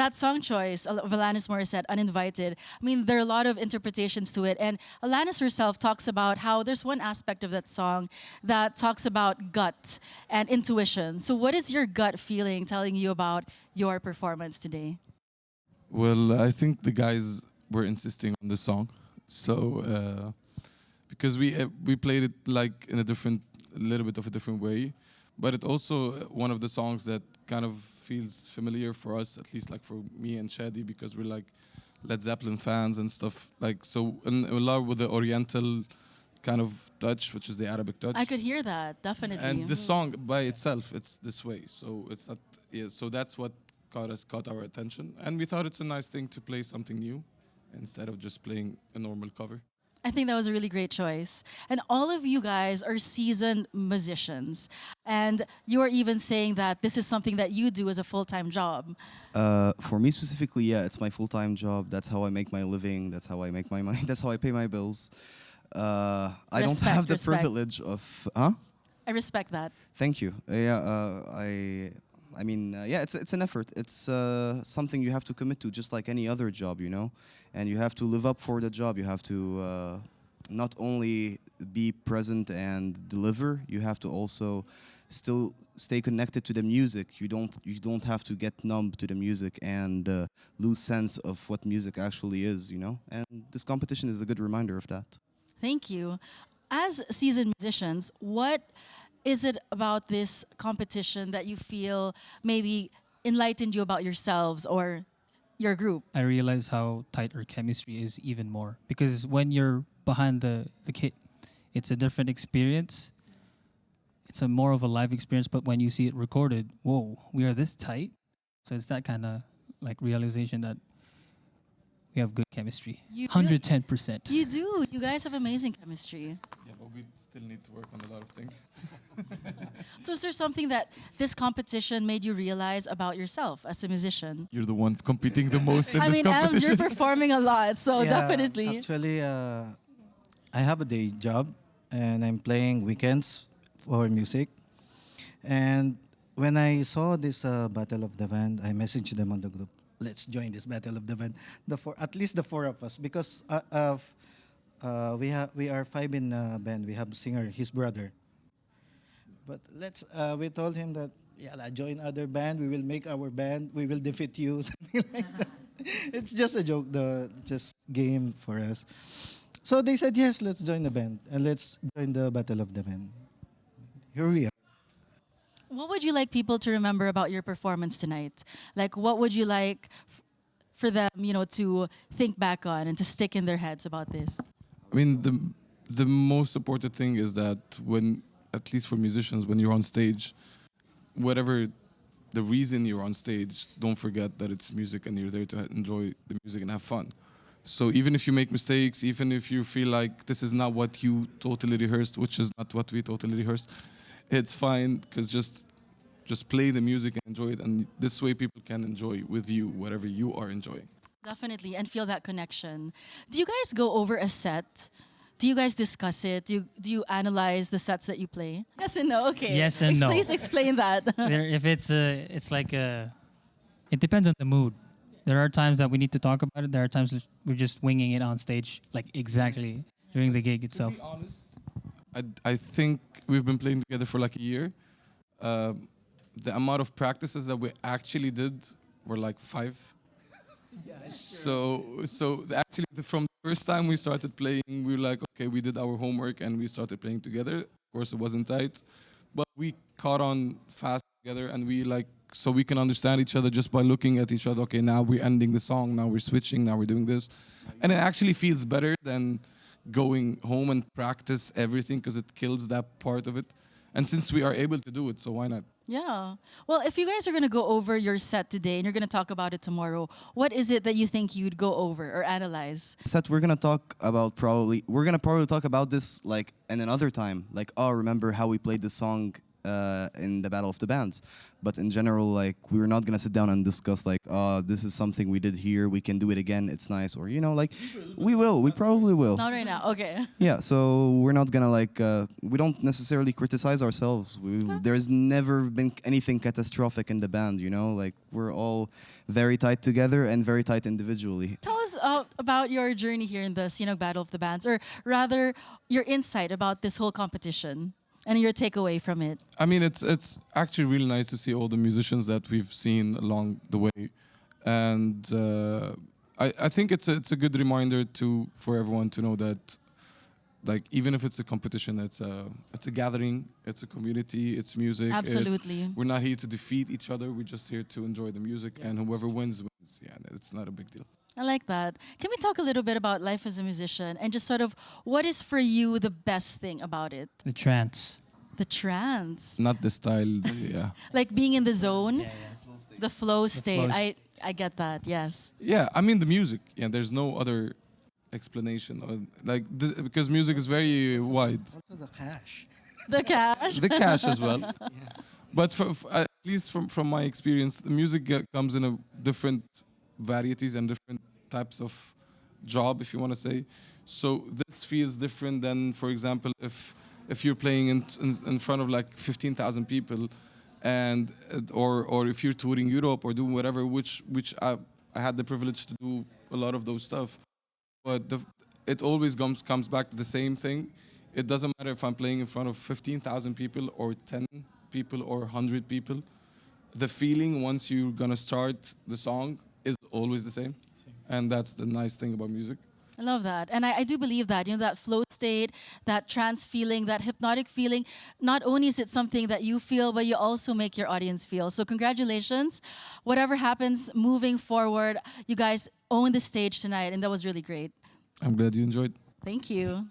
that song choice of Alanis Morissette, Uninvited, I mean, there are a lot of interpretations to it. And Alanis herself talks about how there's one aspect of that song that talks about gut and intuition. So, what is your gut feeling telling you about your performance today? Well, I think the guys were insisting on the song, so because we played it like in a little bit of a different way, but it also one of the songs that kind of feels familiar for us, at least like for me and Shadi, because we're like Led Zeppelin fans and stuff like so. And a lot with the Oriental kind of touch, which is the Arabic touch. I could hear that, definitely. And the song by itself, it's this way, so it's not. Yeah, so that's what caught our attention, and we thought it's a nice thing to play something new instead of just playing a normal cover. I think that was a really great choice. And all of you guys are seasoned musicians. And you are even saying that this is something that you do as a full-time job. For me specifically, yeah, it's my full-time job. That's how I make my living. That's how I make my money. That's how I pay my bills. I don't have the privilege of... Huh? I respect that. Thank you. I mean, yeah, it's an effort. It's something you have to commit to, just like any other job, you know. And you have to live up for the job. You have to not only be present and deliver. You have to also still stay connected to the music. You don't have to get numb to the music and lose sense of what music actually is, you know. And this competition is a good reminder of that. Thank you. As seasoned musicians, what is it about this competition that you feel maybe enlightened you about yourselves or your group? I realize how tight our chemistry is even more. Because when you're behind the kit, it's a different experience. It's a more of a live experience, but when you see it recorded, whoa, we are this tight. So it's that kind of like realization that we have good chemistry. 110%. You do. You guys have amazing chemistry. Yeah, but we still need to work on a lot of things. So is there something that this competition made you realize about yourself as a musician? You're the one competing the most in I this mean, competition. Elms, you're performing a lot, so Yeah, definitely. Actually, I have a day job and I'm playing weekends for music. And when I saw this Battle of the Band, I messaged them on the group. Let's join this Battle of the Band. At least the four of us, because we are five in band. We have singer, his brother. But we told him that, yeah, join other band. We will make our band. We will defeat you. Something like that. It's just a joke, just game for us. So they said, yes, let's join the band and let's join the Battle of the Band. Here we are. What would you like people to remember about your performance tonight? Like, what would you like for them, to think back on and to stick in their heads about this? I mean, the most important thing is that when, at least for musicians, when you're on stage, whatever the reason you're on stage, don't forget that it's music and you're there to enjoy the music and have fun. So even if you make mistakes, even if you feel like this is not what you totally rehearsed, which is not what we totally rehearsed, it's fine, because just play the music and enjoy it, and this way people can enjoy with you whatever you are enjoying. Definitely, and feel that connection. Do you guys go over a set? Do you guys discuss it? Do you analyze the sets that you play? Yes and no. Okay. Yes and no. Please explain that. If it's like it depends on the mood. There are times that we need to talk about it. There are times we're just winging it on stage, like exactly during the gig itself. To be honest, I think we've been playing together for like a year. The amount of practices that we actually did were like 5. So actually from the first time we started playing, we were like, okay, we did our homework and we started playing together. Of course, it wasn't tight, but we caught on fast together, and so we can understand each other just by looking at each other. Okay, now we're ending the song, now we're switching, now we're doing this. And it actually feels better than going home and practice everything, because it kills that part of it. And since we are able to do it, so why not? Yeah. Well, if you guys are going to go over your set today and you're going to talk about it tomorrow, what is it that you think you'd go over or analyze? Set, we're gonna talk probably talk about this like in another time. Like, remember how we played this song in the Battle of the Bands. But in general, like, we're not gonna sit down and discuss like, this is something we did here, we can do it again, it's nice, or like, we probably will. Not right now. Okay. Yeah, so we're not gonna like, we don't necessarily criticize ourselves. There's never been anything catastrophic in the band, like we're all very tight together and very tight individually. Tell us about your journey here in the Sinag Battle of the Bands, or rather, your insight about this whole competition and your takeaway from it. I mean, it's actually really nice to see all the musicians that we've seen along the way, and I think it's a good reminder for everyone to know that, like, even if it's a competition, it's a gathering, it's a community, it's music. Absolutely. We're not here to defeat each other. We're just here to enjoy the music, and whoever wins. Yeah, it's not a big deal. I like that. Can we talk a little bit about life as a musician and just sort of what is for you the best thing about it? The trance. The trance. Not the style, yeah. Like being in the zone, Yeah, the flow state. flow I get that, yes. Yeah, I mean the music. Yeah, there's no other explanation. Because music is very wide. Also the cash. The cash. The cash as well. But at least from my experience, the music comes in a different varieties and different types of job, if you want to say. So this feels different than, for example, if you're playing in front of like 15,000 people, and or if you're touring Europe or doing whatever, which I had the privilege to do a lot of those stuff. But it always comes back to the same thing. It doesn't matter if I'm playing in front of 15,000 people or 10 people or 100 people. The feeling once you're gonna start the song is always the same. And that's the nice thing about music. I love that. And I do believe that, that flow state, that trance feeling, that hypnotic feeling, not only is it something that you feel, but you also make your audience feel. So congratulations. Whatever happens moving forward, you guys own the stage tonight, and that was really great. I'm glad you enjoyed. Thank you.